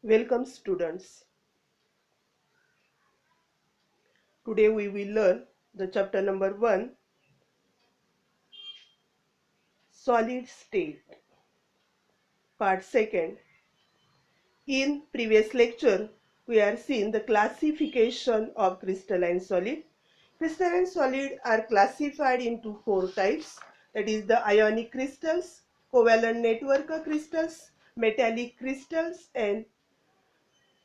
Welcome students. Today we will learn the chapter number 1, solid state, part 2nd. In previous lecture we have seen the classification of crystalline solid. Crystalline solid are classified into 4 types, that is the ionic crystals, covalent network crystals, metallic crystals and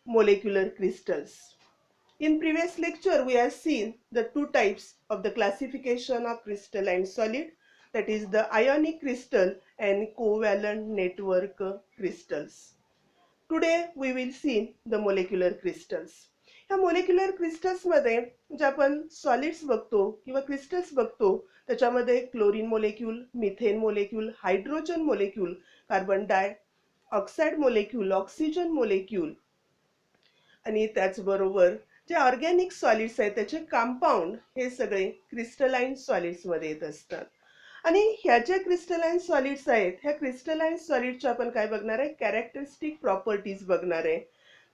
molecular crystals. In previous lecture, we have seen the two types of the classification of crystalline solid, that is the ionic crystal and covalent network crystals. Today we will see the molecular crystals. ह्या molecular crystals मध्ये जे आपण solids बघतो किंवा crystals बघतो त्याच्यामध्ये chlorine molecule, methane molecule, hydrogen molecule, carbon dioxide molecule, oxygen molecule आणि त्याचबरोबर जे ऑर्गॅनिक सॉलिड्स आहेत त्याचे कंपाऊंड हे सगळे क्रिस्टलाइन सॉलिड्स मध्ये येत असतात. आणि ह्या ज्या क्रिस्टलाइन सॉलिड्स आहेत ह्या क्रिस्टलाइन सॉलिडच्या आपण काय बघणार आहे, कॅरेक्टरिस्टिक प्रॉपर्टीज बघणार आहे.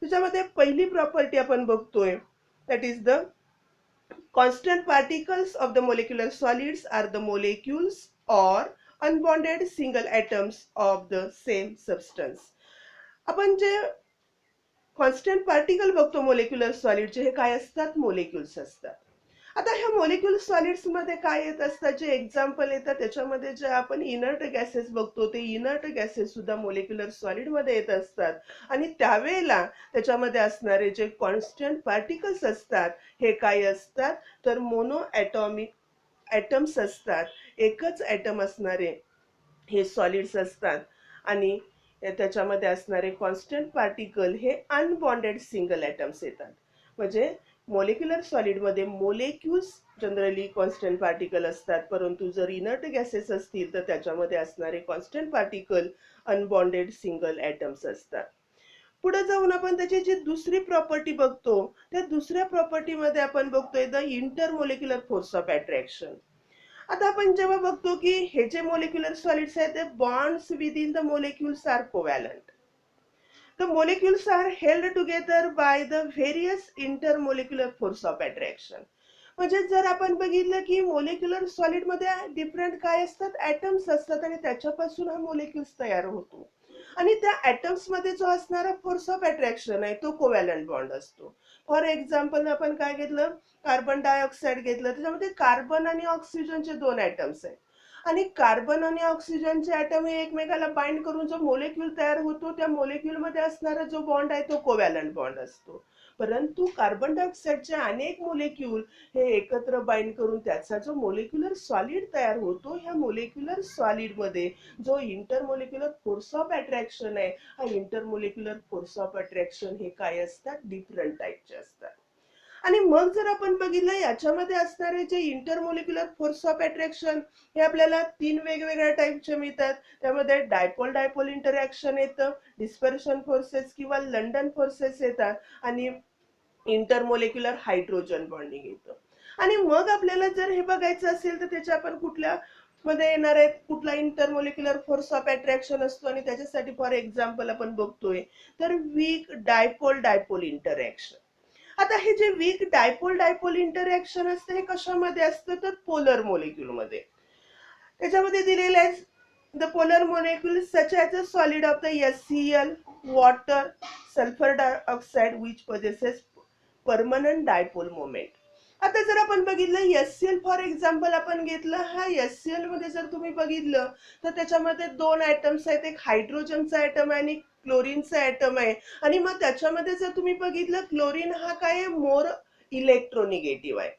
त्याच्यामध्ये पहिली प्रॉपर्टी आपण बघतोय, that is the constant particles of the molecular solids are the molecules or unbonded single atoms of the same substance. आपण जे कॉन्स्टंट पार्टिकल बघतो मोलेक्युलर सॉलिडचे, हे काय असतात, मोलेक्युल्स असतात. आता ह्या मोलेक्युल सॉलिड्स मध्ये काय येत असतात, जे एक्झाम्पल येतात त्याच्यामध्ये जे आपण इनर्ट गॅसेस बघतो ते इनर्ट गॅसेस सुद्धा मोलेक्युलर सॉलिड मध्ये येत असतात. आणि त्यावेळेला त्याच्यामध्ये असणारे जे कॉन्स्टंट पार्टिकल्स असतात हे काय असतात, तर मोनो ॲटॉमिक ॲटम्स असतात. एकच ॲटम असणारे हे सॉलिड्स असतात. आणि त्याच्यामध्ये असणारे कॉन्स्टंट पार्टिकल हे अनबॉन्डेड सिंगल ॲटम्स येतात. म्हणजे मोलेक्युलर सॉलिड मध्ये मोलेक्युल्स जनरली कॉन्स्टंट पार्टिकल असतात, परंतु जर इनर्ट गॅसेस असतील तर त्याच्यामध्ये असणारे constant particle unbonded single atoms असतात. पुढे जाऊन आपण त्याची जी दुसरी प्रॉपर्टी बघतो त्या दुसऱ्या प्रॉपर्टी मध्ये आपण बघतोय द इंटरमोलेक्युलर फोर्स ऑफ अट्रॅक्शन. आता आपण जेव्हा बघतो की हे जे मोलेक्युलर सॉलिड्स आहेत ते bonds within the molecules are covalent. The molecules are held together by the various intermolecular force of attraction. म्हणजे जर आपण बघितलं की मोलेक्युलर सॉलिड मध्ये डिफरंट काय असतात, ॲटम्स असतात आणि त्याच्यापासून हा मोलेक्युल्स तयार होतो. आणि त्या ॲटम्स मध्ये जो असणारा फोर्स ऑफ अट्रॅक्शन आहे तो कोव्हॅलंट बॉन्ड असतो. फॉर एक्झाम्पल आपण काय घेतलं, कार्बन डायऑक्साईड घेतलं, त्याच्यामध्ये कार्बन आणि ऑक्सिजनचे दोन ॲटम्स आहेत. आणि कार्बन आणि ऑक्सिजनचे ॲटम हे एकमेकाला बाइंड करून जो मोलेक्यूल तयार होतो त्या मोलेक्यूल मध्ये असणारा जो बॉन्ड आहे तो कोव्हॅलंट बॉन्ड असतो. परंतु कार्बन डायऑक्साईडचे अनेक मोलेक्यूल हे एकत्र बाइंड करून त्याचा जो मोलेक्युलर सॉलिड तयार होतो, ह्या मोलेक्युलर सॉलिड मध्ये जो इंटरमोलेक्युलर फोर्स ऑफ अट्रॅक्शन आहे, हा इंटरमोलेक्युलर फोर्स ऑफ अट्रॅक्शन हे काय असतात, डिफरंट टाईपचे असतात. आणि मग जर आपण बघितलं याच्यामध्ये असणारे जे इंटरमोलेक्युलर फोर्स ऑफ अट्रॅक्शन हे आपल्याला तीन वेगवेगळ्या टाईपचे मिळतात. त्यामध्ये डायपोल डायपोल इंटरॅक्शन येतं, डिस्पर्शन फोर्सेस किंवा लंडन फोर्सेस येतात आणि इंटरमोलेक्युलर हायड्रोजन बॉन्डिंग येतं. आणि मग आपल्याला जर हे बघायचं असेल तर त्याच्या आपण कुठल्या मध्ये येणार आहेत, कुठला इंटरमोलेक्युलर फोर्स ऑफ अट्रॅक्शन असतो आणि त्याच्यासाठी फॉर एक्झाम्पल आपण बघतोय तर वीक डायपोल डायपोल इंटरॅक्शन. आता हे जे वीक डायपोल डायपोल इंटरॅक्शन असते हे कशामध्ये असतं, तर पोलर मोलेक्युल मध्ये. त्याच्यामध्ये दिलेलं आहे the polar molecule such as a solid of the HCl, water, sulphur dioxide which possesses permanent dipole moment. आता जर आपण बघितलं HCl फॉर एक्झाम्पल आपण घेतलं, हा HCl मध्ये जर तुम्ही बघितलं तर त्याच्यामध्ये दोन ॲटम्स आहेत, एक हायड्रोजनचा ॲटम आहे आणि क्लोरीनचा ॲटम आहे. आणि मग त्याच्यामध्ये जर तुम्ही बघितलं क्लोरीन हा काय मोर इलेक्ट्रोनिगेटिव्ह आहे.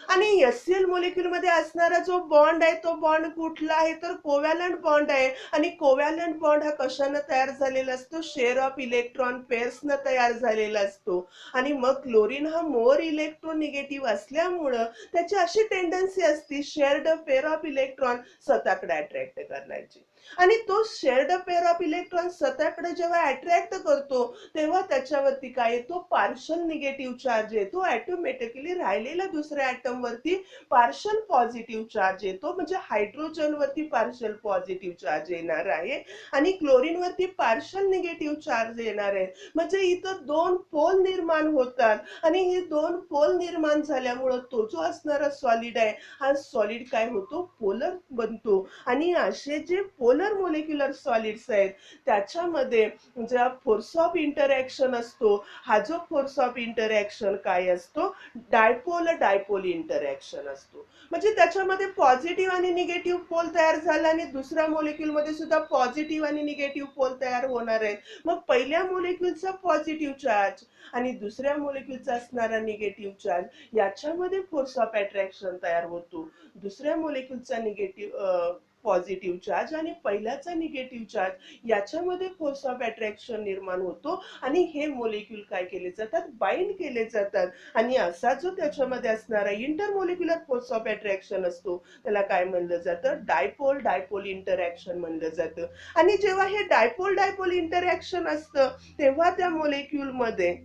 आणि HCl मोलेक्युल मध्ये असणारा जो बॉन्ड आहे तो बॉन्ड कुठला आहे, तर कोव्हॅलंट बॉन्ड आहे. आणि कोव्हॅलंट बॉन्ड हा कशाने तयार झालेला असतो, शेअर ऑफ इलेक्ट्रॉन पेअर्सने तयार झालेला असतो. आणि मग क्लोरीन हा मोर इलेक्ट्रोनिगेटिव्ह असल्यामुळं त्याची अशी टेंडन्सी असते शेअर्ड पेअर ऑफ इलेक्ट्रॉन स्वतःकडे अट्रॅक्ट करण्याची. आणि तो शेअर्ड पेअर ऑफ इलेक्ट्रॉन स्वतःकडे जेव्हा अट्रॅक्ट करतो तेव्हा त्याच्यावरती काय येतो, पार्शल निगेटिव्ह चार्ज येतो. ऑटोमॅटिकली राहिलेल्या दुसऱ्या ऍटम वरती पार्शल पॉझिटिव्ह चार्ज येतो. म्हणजे हायड्रोजन वरती पार्शल पॉझिटिव्ह चार्ज येणार आहे आणि क्लोरीन वरती पार्शल निगेटिव्ह चार्ज येणार आहे. म्हणजे इथं दोन पोल निर्माण होतात आणि हे दोन पोल निर्माण झाल्यामुळं तो जो असणारा सॉलिड आहे हा सॉलिड काय होतो, पोलर बनतो. आणि असे जे पोलर मोलिक्युलर सॉलिड्स आहेत त्याच्यामध्ये ज्या फोर्स ऑफ इंटरॅक्शन असतो, हा जो फोर्स ऑफ इंटरॅक्शन काय असतो, डायपोल डायपोल इंटरॅक्शन असतो. म्हणजे त्याच्यामध्ये पॉझिटिव्ह आणि निगेटिव्ह पोल तयार झाला आणि दुसऱ्या मोलिक्युल मध्ये सुद्धा पॉझिटिव्ह आणि निगेटिव्ह पोल तयार होणार आहेत. मग पहिल्या मोलिक्युलचा पॉझिटिव्ह चार्ज आणि दुसऱ्या मोलिक्युलचा असणारा निगेटिव्ह चार्ज याच्यामध्ये फोर्स ऑफ अट्रॅक्शन तयार होतो. दुसऱ्या मोलिक्युलचा निगेटिव्ह पॉझिटिव्ह चार्ज आणि पहिल्याचा निगेटिव्ह चार्ज याच्यामध्ये फोर्स ऑफ अट्रॅक्शन निर्माण होतो आणि हे मोलिक्युल काय केले जातात, बाइंड केले जातात. आणि असा जो त्याच्यामध्ये असणारा इंटरमोलिक्युलर फोर्स ऑफ अट्रॅक्शन असतो त्याला काय म्हणलं जातं, डायपोल डायपोल इंटरॅक्शन म्हणलं जातं. आणि जेव्हा हे डायपोल डायपोल इंटरॅक्शन असतं तेव्हा त्या मोलिक्युल मध्ये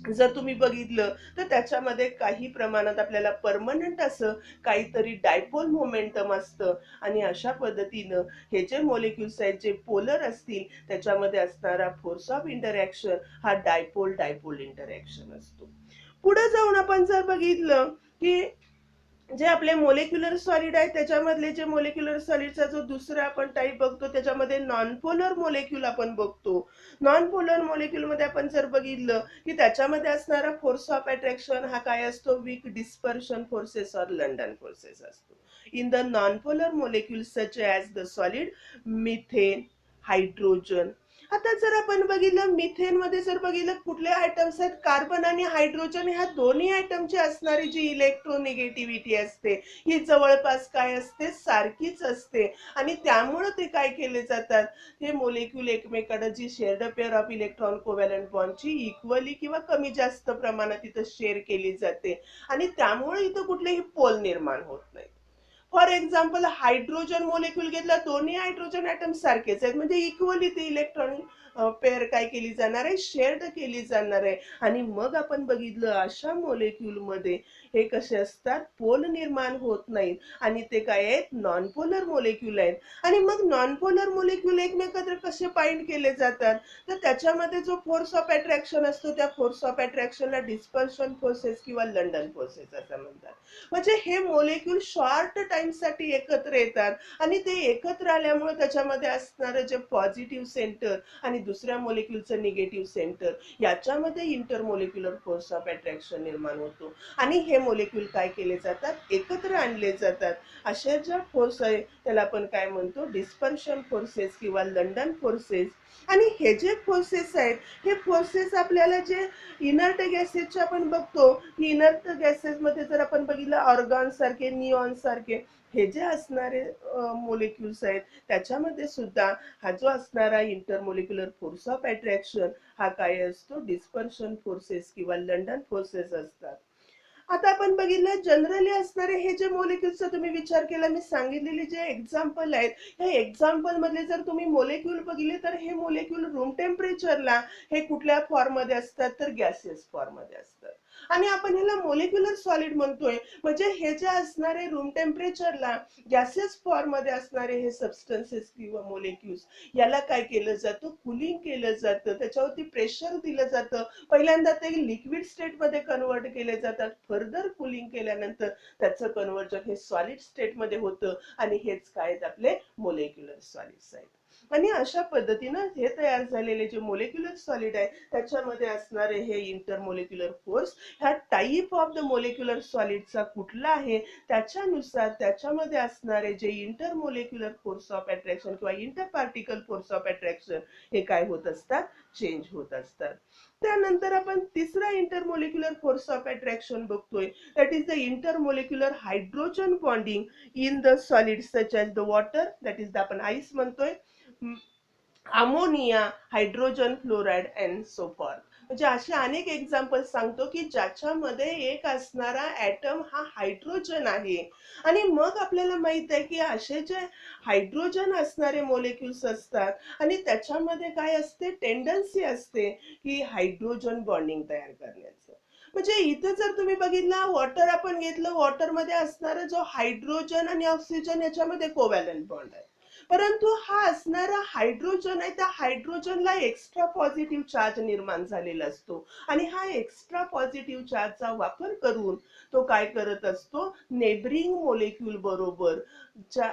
जर तुम्ही बघितलं तर त्याच्यामध्ये काही प्रमाणात आपल्याला परमनंट असं काहीतरी डायपोल मोमेंटम असतं. आणि अशा पद्धतीनं हे जे मोलिक्युल्स आहेत जे पोलर असतील त्याच्यामध्ये असणारा फोर्स ऑफ इंटरॅक्शन हा डायपोल डायपोल इंटरॅक्शन असतो. पुढे जाऊन आपण जर बघितलं की जे आपले मोलिक्युलर सॉलिड आहे त्याच्यामधले जे मोलिक्युलर सॉलिडचा जो दुसरा आपण टाईप बघतो त्याच्यामध्ये नॉन पोलर मोलिक्युल आपण बघतो. नॉन पोलर मोलिक्युल मध्ये आपण जर बघितलं की त्याच्यामध्ये असणारा फोर्स ऑफ अट्रॅक्शन हा काय असतो, वीक डिस्पर्शन फोर्सेस और लंडन फोर्सेस असतो. In the non polar molecule such as the solid methane, hydrogen. आता जर आपण बघितलं मिथेन मध्ये जर बघितलं कुठले आयटम्स आहेत, कार्बन आणि हायड्रोजन ह्या दोन्ही आयटमची असणारी जी इलेक्ट्रोनिगेटिव्हिटी असते ही जवळपास काय असते, सारखीच असते. आणि त्यामुळे ते काय केले जातात, हे मोलिक्युल एकमेकांना जी shared pair of electron covalent बॉन्डची इक्वली किंवा कमी जास्त प्रमाणात इथं शेअर केली जाते आणि त्यामुळे इथं कुठलेही पोल निर्माण होत नाही. फॉर एक्झाम्पल हायड्रोजन मोलिक्युल घेतला, दोन्ही हायड्रोजन ॲटम सारखेच आहेत म्हणजे इक्वली ते इलेक्ट्रॉन पेअर काय केली जाणार आहे, शेअर्ड केली जाणार आहे. आणि मग आपण बघितलं अशा मोलिक्युल मध्ये हे कसे असतात, पोल निर्माण होत नाहीत आणि ते काय आहेत, नॉन पोलर मोलिक्युल आहेत. आणि मग नॉन पोलर मोलिक्युल एकमेकांना कसे बाइंड केले जातात, तर त्याच्यामध्ये जो फोर्स ऑफ अट्रॅक्शन असतो त्या फोर्स ऑफ अट्रॅक्शनला डिस्पर्शन फोर्सेस किंवा लंडन फोर्सेस असं म्हणतात. म्हणजे हे मोलिक्युल शॉर्ट टाइम साठी एकत्र येतात आणि ते एकत्र आल्यामुळे त्याच्यामध्ये असणारं जे पॉझिटिव्ह सेंटर आणि दुसऱ्या मोलिक्युलचं निगेटिव्ह सेंटर याच्यामध्ये इंटरमोलिक्युलर फोर्स ऑफ अट्रॅक्शन निर्माण होतो आणि हे मोलिक्युल काय केले जातात, एकत्र आणले जातात. अशा ज्या फोर्स आहे त्याला आपण काय म्हणतो, डिस्पर्शन फोर्सेस किंवा लंडन फोर्सेस. आणि हे जे फोर्सेस आहेत हे फोर्सेस आपल्याला जे इनर्ट गॅसेसचे आपण बघतो की इनर्ट गॅसेस मध्ये जर आपण बघितलं ऑर्गॉन सारखे, निऑन सारखे हे जे असणारे मोलिक्युल्स आहेत त्याच्यामध्ये सुद्धा हा जो असणारा इंटरमोलिक्युलर फोर्स ऑफ अट्रॅक्शन हा काय असतो, डिस्पर्शन फोर्सेस किंवा लंडन फोर्सेस असतात. आता आपण बघितलं जनरली असणारे हे जे मोलिक्युल्सचा तुम्ही विचार केला, मी सांगितलेले जे एक्झाम्पल आहेत हे एक्झाम्पल मधले जर तुम्ही मोलिक्युल बघितले तर हे मोलिक्युल रूम टेम्परेचरला हे कुठल्या फॉर्म मध्ये असतात, तर गॅसियस फॉर्म मध्ये असतात. आणि आपण ह्याला मोलिक्युलर सॉलिड म्हणतोय म्हणजे हे जे असणारे रूम टेम्परेचरला गॅसियस फॉर्म मध्ये असणारे हे सबस्टन्सेस किंवा मोलिक्युल्स याला काय केलं जातं, कुलिंग केलं जातं, त्याच्यावरती प्रेशर दिलं जातं. पहिल्यांदा ते लिक्विड स्टेट मध्ये कन्वर्ट केले जातात, फर्दर कुलिंग केल्यानंतर त्याचं कन्वर्जन हे सॉलिड स्टेट मध्ये होतं आणि हेच काय आहेत, आपले मोलिक्युलर सॉलिड्स आहेत. आणि अशा पद्धतीनं हे तयार झालेले जे मोलिक्युलर सॉलिड आहे त्याच्यामध्ये असणारे हे इंटरमोलिक्युलर फोर्स ह्या टाईप ऑफ द मोलिक्युलर सॉलिडचा कुठला आहे त्याच्यानुसार त्याच्यामध्ये असणारे जे इंटरमोलिक्युलर फोर्स ऑफ अट्रॅक्शन किंवा inter particle force of attraction हे काय होत असतात, चेंज होत असतात. त्यानंतर आपण तिसरा इंटरमोलिक्युलर फोर्स ऑफ अट्रॅक्शन बघतोय, that is the intermolecular hydrogen bonding in the solid such as the water, that is the आपण आईस म्हणतोय, ammonia, hydrogen fluoride and so forth. म्हणजे असे अनेक एक्झाम्पल सांगतो की ज्याच्यामध्ये एक असणारा ॲटम हा हायड्रोजन आहे. आणि मग आपल्याला माहित आहे की असे जे हायड्रोजन असणारे मोलेक्युल्स असतात आणि त्याच्यामध्ये काय असते, टेंडन्सी असते की हायड्रोजन बॉन्डिंग तयार करण्याचं. म्हणजे इथं जर तुम्ही बघितलं, वॉटर आपण घेतलं, वॉटरमध्ये असणारा जो हायड्रोजन आणि ऑक्सिजन याच्यामध्ये कोव्हॅलंट बॉन्ड आहे. परंतु हा असणारा हायड्रोजन आहे, त्या हायड्रोजनला एक्स्ट्रा पॉझिटिव्ह चार्ज निर्माण झालेला असतो आणि हा एक्स्ट्रा पॉझिटिव्ह चार्जचा वापर करून तो काय करत असतो, नेबरिंग मोलेक्यूल बरोबर,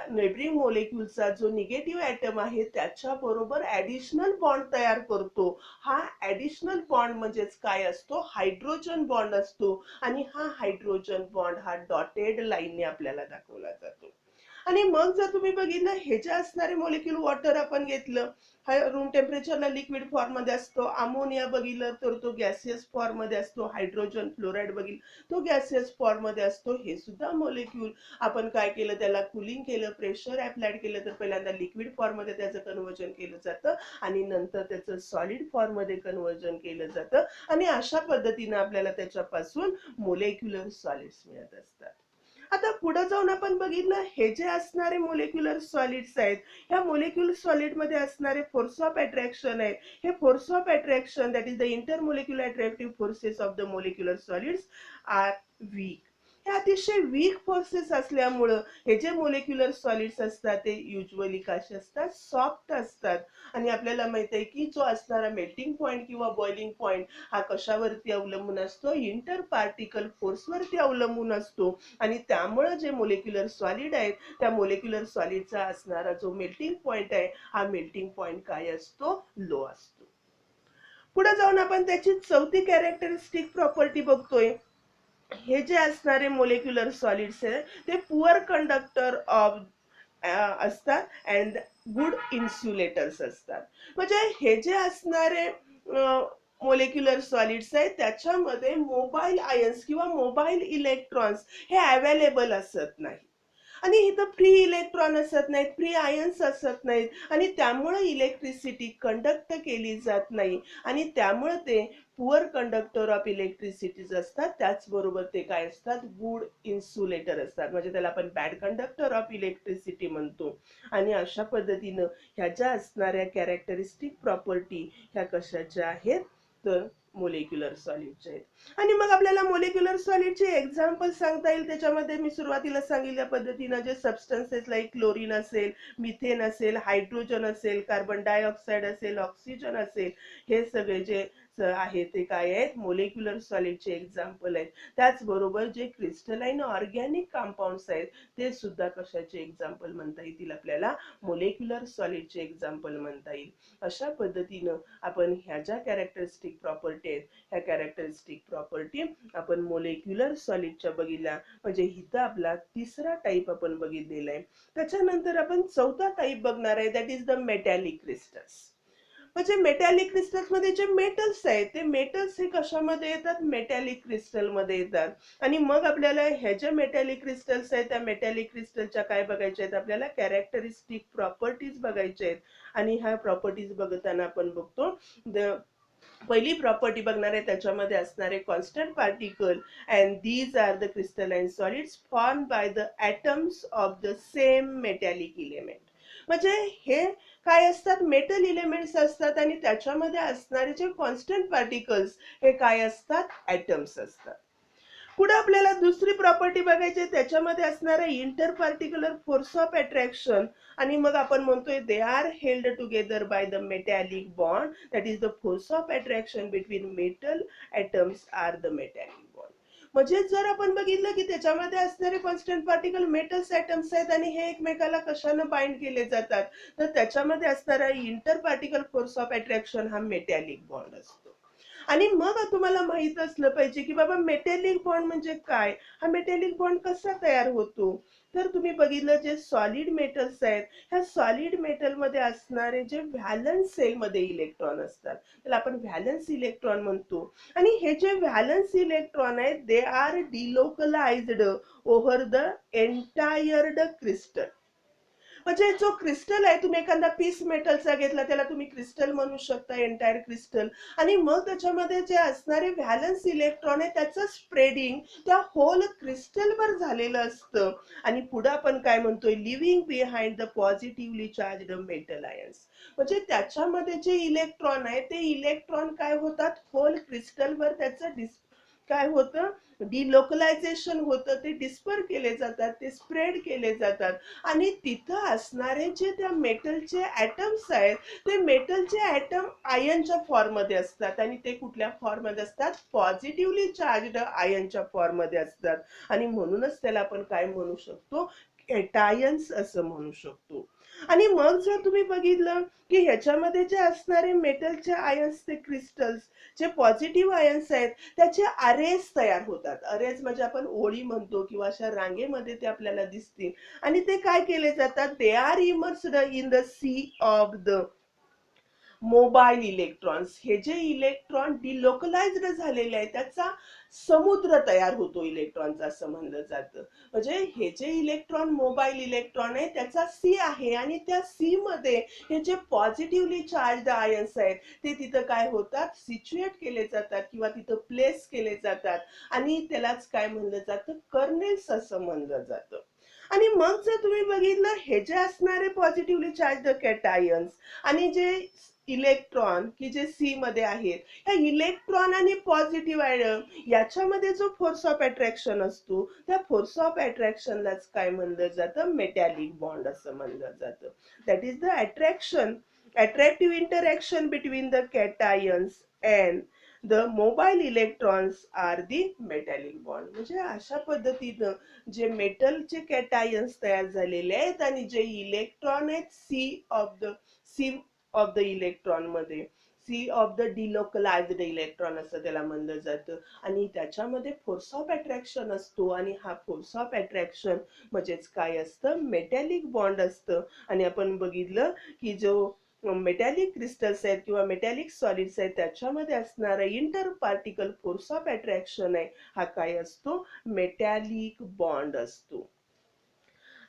नेबरिंग मोलेक्यूलचा जो निगेटिव्ह ॲटम आहे त्याच्या बरोबर ऍडिशनल बॉन्ड तयार करतो. हा ऍडिशनल बॉन्ड म्हणजेच काय असतो, हायड्रोजन बॉन्ड असतो आणि हा हायड्रोजन बॉन्ड हा डॉटेड लाईनने आपल्याला दाखवला जातो. आणि मग जर तुम्ही बघितलं, हे जे असणारे मोलेक्युल, वॉटर आपण घेतलं, हा रूम टेम्परेचरला लिक्विड फॉर्म मध्ये असतो. अमोनिया बघितलं तर तो गॅसियस फॉर्म मध्ये असतो. हायड्रोजन फ्लोराईड बघितलं तो गॅसियस फॉर्म मध्ये असतो. हे सुद्धा मोलेक्युल आपण काय केलं, त्याला कुलिंग केलं, प्रेशर अप्लाइड केलं तर पहिल्यांदा लिक्विड फॉर्म मध्ये त्याचं कन्वर्जन केलं जातं आणि नंतर त्याचं सॉलिड फॉर्म मध्ये कन्वर्जन केलं जातं आणि अशा पद्धतीने आपल्याला त्याच्यापासून मोलेक्युलर सॉलिड्स मिळत असतात. आता पुढे जाऊन आपण बघितलं, हे जे असणारे मोलेक्युलर सॉलिड्स आहेत, ह्या मोलेक्युलर सॉलिड मध्ये असणारे फोर्स ऑफ अट्रॅक्शन आहेत. हे force of attraction, that is the intermolecular attractive forces of the molecular solids, are weak. हे अतिशय वीक फोर्सेस असल्यामुळं हे जे मोलेक्युलर सॉलिड्स असतात ते युजली कसे असतात, सॉफ्ट असतात. आणि आपल्याला माहित आहे की जो असणारा मेल्टिंग पॉइंट किंवा बॉइलिंग पॉइंट हा कशावरती अवलंबून असतो, इंटर पार्टिकल फोर्सवरती अवलंबून असतो. आणि त्यामुळे जे मोलेक्युलर सॉलिड आहेत, त्या मोलेक्युलर सॉलिडचा असणारा जो मेल्टिंग पॉइंट आहे, हा मेल्टिंग पॉइंट काय असतो, लो असतो. पुढे जाऊन आपण त्याची चौथी कॅरेक्टरिस्टिक प्रॉपर्टी बघतोय. हे जे असणारे मोलेक्युलर सॉलिड्स आहे ते पुअर कंडक्टर ऑफ असतात अँड गुड इन्सुलेटर्स असतात. म्हणजे हे जे असणारे मोलेक्युलर सॉलिड्स आहेत त्याच्यामध्ये मोबाईल आयन्स किंवा मोबाईल इलेक्ट्रॉन्स हे अवेलेबल असत नाही आणि इथं फ्री इलेक्ट्रॉन असत नाहीत, फ्री आयन्स असत नाहीत आणि त्यामुळे इलेक्ट्रिसिटी कंडक्ट केली जात नाही आणि त्यामुळे ते पुअर कंडक्टर ऑफ इलेक्ट्रिसिटीज असतात. त्याचबरोबर ते काय असतात, गुड इन्सुलेटर असतात. म्हणजे त्याला आपण बॅड कंडक्टर ऑफ इलेक्ट्रिसिटी म्हणतो. आणि अशा पद्धतीनं ह्या ज्या असणाऱ्या कॅरेक्टरिस्टिक प्रॉपर्टी ह्या कशाच्या आहेत, तर मोलेक्युलर सॉलिडचे आहेत. आणि मग आपल्याला मोलेक्युलर सॉलिडचे एक्झाम्पल सांगता येईल. त्याच्यामध्ये मी सुरुवातीला सांगितल्या पद्धतीनं जे सबस्टन्सेस लाईक क्लोरीन असेल, मिथेन असेल, हायड्रोजन असेल, कार्बन डायऑक्साईड असेल, ऑक्सिजन असेल, हे सगळे जे आहे ते काय आहेत, मोलेक्युलर सॉलिडचे एक्झाम्पल आहेत. त्याचबरोबर जे क्रिस्टलाइन ऑर्गॅनिक कंपाऊंड्स आहेत ते सुद्धा कशाचे एक्झाम्पल म्हणता येतील, आपल्याला मोलेक्युलर सॉलिडचे एक्झाम्पल म्हणता येईल. अशा पद्धतीनं आपण ह्या ज्या कॅरेक्टरिस्टिक प्रॉपर्टी आहेत, ह्या कॅरेक्टरिस्टिक प्रॉपर्टी आपण मोलेक्युलर सॉलिडच्या बघितल्या. म्हणजे इथं आपला तिसरा टाईप आपण बघितलेला आहे. त्याच्यानंतर आपण चौथा टाईप बघणार आहे, that is the metallic crystals. म्हणजे मेटॅलिक क्रिस्टल्स मध्ये जे मेटल्स आहेत ते मेटल्स हे कशामध्ये येतात, मेटॅलिक क्रिस्टल मध्ये येतात. आणि मग आपल्याला ह्या ज्या मेटॅलिक क्रिस्टल्स आहेत त्या मेटॅलिक क्रिस्टलच्या काय बघायच्या आहेत, आपल्याला कॅरेक्टरिस्टिक प्रॉपर्टीज बघायच्या आहेत. आणि ह्या प्रॉपर्टीज बघताना आपण बघतो, पहिली प्रॉपर्टी बघणार आहे त्याच्यामध्ये असणारे constant particle and these are the crystalline solids form by the atoms of the same metallic element. म्हणजे हे काय असतात, मेटल इलेमेंट्स असतात आणि त्याच्यामध्ये असणारे जे कॉन्स्टंट पार्टिकल्स हे काय असतात, ॲटम्स असतात. पुढे आपल्याला दुसरी प्रॉपर्टी बघायची, त्याच्यामध्ये असणारे inter particular force of attraction. आणि मग आपण म्हणतोय they are held together by the metallic bond, that is the force of attraction between metal atoms are the metallic bond. म्हणजे जर आपण बघितलं की त्याच्यामध्ये असणारे कॉन्स्टंट पार्टिकल मेटल्स ॲटम्स आहेत आणि हे एकमेकाला कशाने बाइंड केले जातात, तर त्याच्यामध्ये असणारा inter particle force of attraction हा मेटॅलिक बॉन्ड असतो. आणि मग तुम्हाला माहित असलं पाहिजे की बाबा मेटॅलिक बॉन्ड म्हणजे काय, हा मेटॅलिक बॉन्ड कसा तयार होतो. तर तुम्ही बघितलं जे सॉलिड मेटल्स आहेत, ह्या सॉलिड मेटल मध्ये असणारे जे व्हॅलन्स सेल मध्ये इलेक्ट्रॉन असतात त्याला आपण व्हॅलन्स इलेक्ट्रॉन म्हणतो. आणि हे जे व्हॅलन्स इलेक्ट्रॉन आहेत they are delocalised over the entire crystal. म्हणजे जो क्रिस्टल आहे, तुम्ही एखादा पीस मेटलचा घेतला त्याला तुम्ही क्रिस्टल म्हणू शकता, एंटायर क्रिस्टल. आणि मग त्याच्यामध्ये जे असणारे व्हॅलन्स इलेक्ट्रॉन आहे त्याचं स्प्रेडिंग त्या होल क्रिस्टलवर झालेलं असतं. आणि पुढे आपण काय म्हणतोय, living behind the positively charged metal ions. म्हणजे त्याच्यामध्ये जे इलेक्ट्रॉन आहे ते इलेक्ट्रॉन काय होतात, होल क्रिस्टलवर त्याचं काय होतं, डिलोकलायझेशन होतं, ते डिस्पर केले जातात, ते स्प्रेड केले जातात. आणि तिथं असणारे जे त्या मेटलचे ऍटम्स आहेत ते मेटलचे ऍटम आयनच्या फॉर्ममध्ये असतात. आणि ते कुठल्या फॉर्ममध्ये असतात, पॉझिटिव्हली चार्जड आयनच्या फॉर्ममध्ये असतात. आणि म्हणूनच त्याला आपण काय म्हणू शकतो, कॅटायन्स असं म्हणू शकतो. आणि मग जर तुम्ही बघितलं की ह्याच्यामध्ये जे असणारे मेटलचे आयन्स, ते क्रिस्टल्स जे पॉझिटिव्ह आयन्स आहेत त्याचे अरेज तयार होतात. अरेज म्हणजे आपण ओळी म्हणतो किंवा अशा रांगेमध्ये ते आपल्याला दिसतील. आणि ते काय केले जातात, they are immersed in the sea of the mobile electrons. हे जे इलेक्ट्रॉन डिलोकलाइज्ड झालेले आहे त्याचा समुद्र तयार होतो इलेक्ट्रॉनचा असं म्हणलं जातं. म्हणजे हे जे इलेक्ट्रॉन, मोबाईल इलेक्ट्रॉन आहे त्याचा सी आहे. आणि त्या सी मध्ये हे जे पॉझिटिव्हली चार्ज आयन्स आहेत ते तिथं काय होतात, सिच्युएट केले जातात किंवा तिथं प्लेस केले जातात. आणि त्यालाच काय म्हणलं जातं, कर्नेल्स असं म्हणलं जातं. आणि मग जर तुम्ही बघितलं, हे जे असणारे पॉझिटिव्हली चार्ज कॅटायन्स आणि जे इलेक्ट्रॉन की जे सी मध्ये आहेत, ह्या इलेक्ट्रॉन आणि पॉझिटिव्ह आयन याच्यामध्ये जो फोर्स ऑफ अट्रॅक्शन असतो त्या फोर्स ऑफ अट्रॅक्शनलाच काय म्हणलं जातं, मेटॅलिक बॉन्ड असं म्हणलं जातं. That is the attraction, attractive interaction between the cations and the mobile electrons are the metallic bond. म्हणजे अशा पद्धतीनं जे मेटलचे कॅटायन्स तयार झालेले आहेत आणि जे इलेक्ट्रॉन आहेत सी ऑफ द इलेक्ट्रॉन मध्ये, C of the delocalised electron असं त्याला म्हणलं जातं. आणि त्याच्यामध्ये फोर्स ऑफ अट्रॅक्शन असतो. आणि हा फोर्स ऑफ अट्रॅक्शन म्हणजेच काय असतं, मेटॅलिक बॉन्ड असतं. आणि आपण बघितलं की जो मेटॅलिक क्रिस्टल्स आहेत किंवा मेटॅलिक सॉलिड्स आहेत त्याच्यामध्ये असणारा inter particle force of attraction आहे, हा काय असतो, मेटॅलिक बॉन्ड असतो.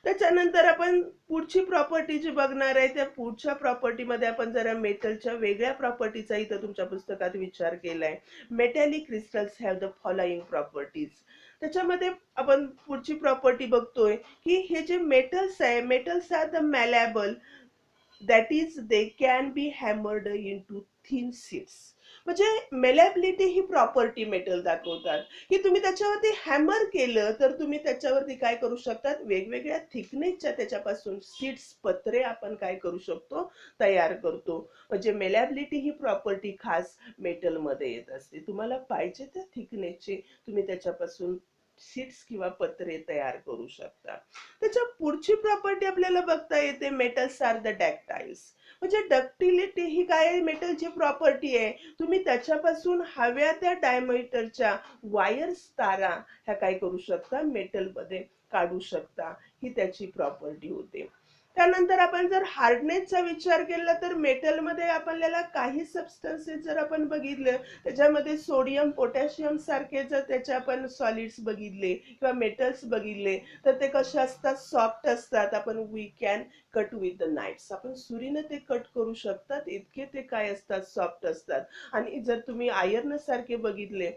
त्याच्यानंतर आपण पुढची प्रॉपर्टी जी बघणार आहे, त्या पुढच्या प्रॉपर्टीमध्ये आपण जरा मेटलच्या वेगळ्या प्रॉपर्टीचा इथं तुमच्या पुस्तकात विचार केलाय. Metallic crystals have the following properties. त्याच्यामध्ये आपण पुढची प्रॉपर्टी बघतोय की हे जे मेटल्स आहे, metals are the malleable, that is they can be hammered in to thin sheets. म्हणजे मेलेबिलिटी ही प्रॉपर्टी मेटल दाखवतात की तुम्ही त्याच्यावरती हॅमर केलं तर तुम्ही त्याच्यावरती काय करू शकतात, वेगवेगळ्या थिकनेसच्या त्याच्यापासून सीट्स, पत्रे आपण काय करू शकतो, तयार करतो. म्हणजे मेलेबिलिटी ही प्रॉपर्टी खास मेटल मध्ये येत असते. तुम्हाला पाहिजे त्या थिकनेसचे तुम्ही त्याच्यापासून शीट्स किंवा पत्रे तयार करू शकता. त्याच्या पुढची प्रॉपर्टी आपल्याला बघता येते, मेटल्स आर द डॅक्टाइल्स. म्हणजे डक्टिलिटी ही काय मेटलची प्रॉपर्टी आहे, तुम्ही त्याच्यापासून हव्या त्या डायमीटरच्या वायर्स, तारा ह्या काय करू शकता, मेटल मध्ये काढू शकता. ही त्याची प्रॉपर्टी होते. त्यानंतर आपण जर हार्डनेसचा विचार केला तर मेटलमध्ये आपल्याला काही सबस्टन्सेस जर आपण बघितले त्याच्यामध्ये सोडियम, पोटॅशियम सारखे जर त्याचे आपण सॉलिड्स बघितले किंवा मेटल्स बघितले तर ते कसे असतात, सॉफ्ट असतात. आपण we can cut with the knives, आपण सुरीने ते कट करू शकतात, इतके ते काय असतात, सॉफ्ट असतात. आणि जर तुम्ही आयर्न सारखे बघितले